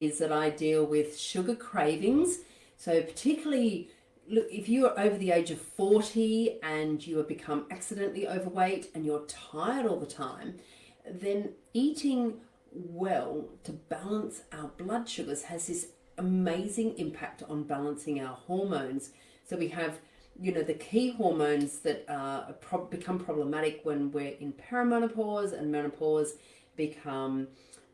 is that I deal with sugar cravings. So particularly, look, if you are over the age of 40 and you have become accidentally overweight and you're tired all the time, then eating well to balance our blood sugars has this amazing impact on balancing our hormones. So we have, the key hormones that become problematic when we're in perimenopause and menopause become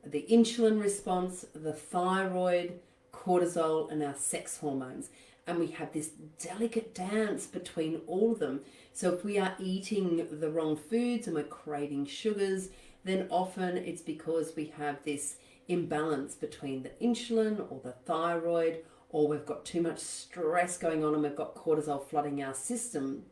the insulin response, the thyroid, cortisol, and our sex hormones. And we have this delicate dance between all of them. So if we are eating the wrong foods and we're craving sugars, then often it's because we have this imbalance between the insulin or the thyroid, or we've got too much stress going on and we've got cortisol flooding our system.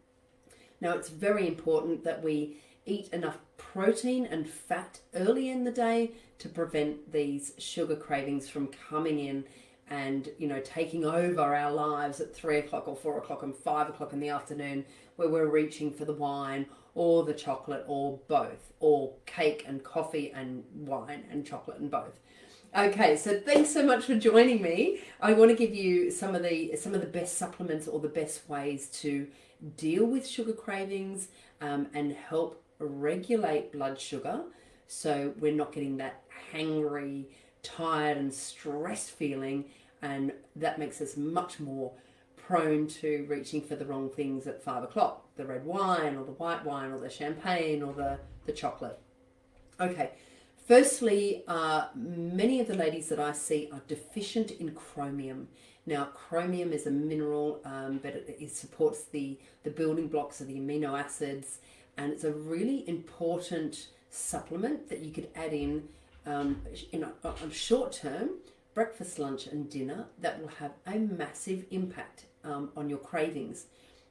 Now, it's very important that we eat enough protein and fat early in the day to prevent these sugar cravings from coming in and taking over our lives at 3 o'clock or 4 o'clock and 5 o'clock in the afternoon, where we're reaching for the wine or the chocolate or both, or cake and coffee and wine and chocolate and both. Okay, so thanks so much for joining me. I want to give you some of the best supplements or the best ways to deal with sugar cravings and help regulate blood sugar, so we're not getting that hangry, tired and stressed feeling, and that makes us much more prone to reaching for the wrong things at 5 o'clock, the red wine or the white wine or the champagne or the chocolate. Okay, firstly, many of the ladies that I see are deficient in chromium. Now, chromium is a mineral, but it supports the building blocks of the amino acids, and it's a really important supplement that you could add in on short term, breakfast, lunch and dinner, that will have a massive impact on your cravings.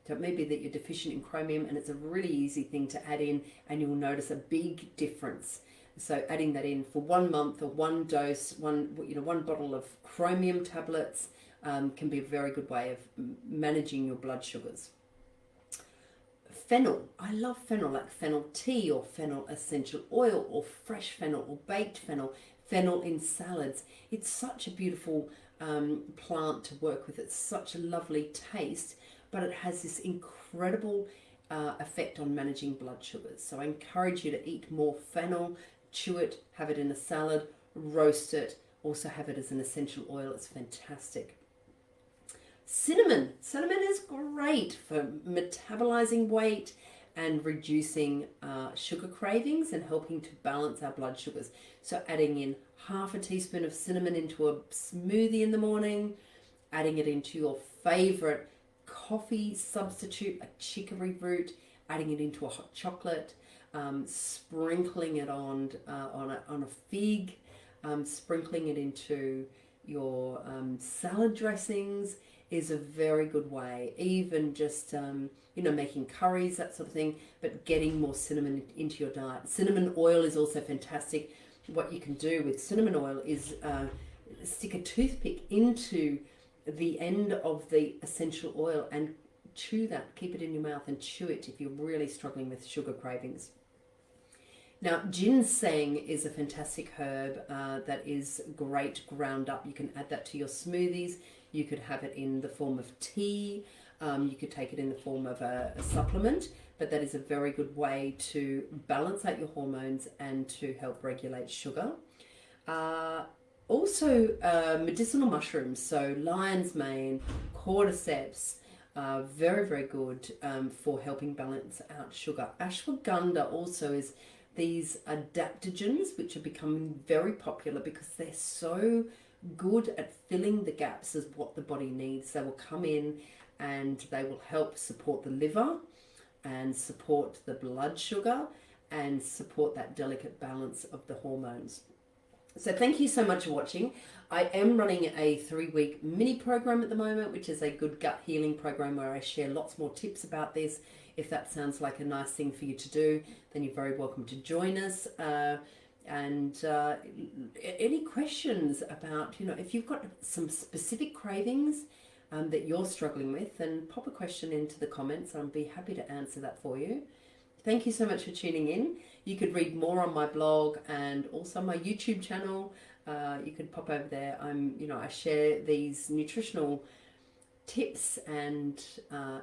So it may be that you're deficient in chromium, and it's a really easy thing to add in, and you'll notice a big difference. So adding that in for 1 month or one dose, one bottle of chromium tablets can be a very good way of managing your blood sugars. Fennel. I love fennel, like fennel tea or fennel essential oil or fresh fennel or baked fennel, fennel in salads. It's such a beautiful plant to work with. It's such a lovely taste, but it has this incredible effect on managing blood sugars. So I encourage you to eat more fennel, chew it, have it in a salad, roast it, also have it as an essential oil. It's fantastic. Cinnamon. Cinnamon is great for metabolizing weight and reducing sugar cravings and helping to balance our blood sugars. So adding in half a teaspoon of cinnamon into a smoothie in the morning, adding it into your favorite coffee substitute like chicory root, adding it into a hot chocolate, sprinkling it on a fig, sprinkling it into your salad dressings is a very good way. Even just making curries, that sort of thing, but getting more cinnamon into your diet. Cinnamon oil is also fantastic. What you can do with cinnamon oil is stick a toothpick into the end of the essential oil and chew that. Keep it in your mouth and chew it if you're really struggling with sugar cravings. Now, ginseng is a fantastic herb that is great ground up. You can add that to your smoothies. You could have it in the form of tea. You could take it in the form of a supplement, but that is a very good way to balance out your hormones and to help regulate sugar. Also, medicinal mushrooms, so lion's mane, cordyceps, very, very good for helping balance out sugar. Ashwagandha also is these adaptogens, which are becoming very popular because they're so good at filling the gaps as what the body needs. They will come in and they will help support the liver and support the blood sugar and support that delicate balance of the hormones. So thank you so much for watching. I am running a 3-week mini program at the moment, which is a good gut healing program where I share lots more tips about this. If that sounds like a nice thing for you to do, then you're very welcome to join us. And any questions about, if you've got some specific cravings that you're struggling with, then pop a question into the comments. I'll be happy to answer that for you. Thank you so much for tuning in. You could read more on my blog and also my YouTube channel. you could pop over there. I share these nutritional tips and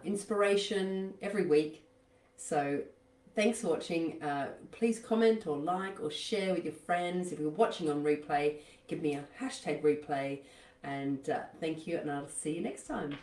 inspiration every week. So thanks for watching. Please comment or like or share with your friends. If you're watching on replay, give me a #replay. And thank you, and I'll see you next time.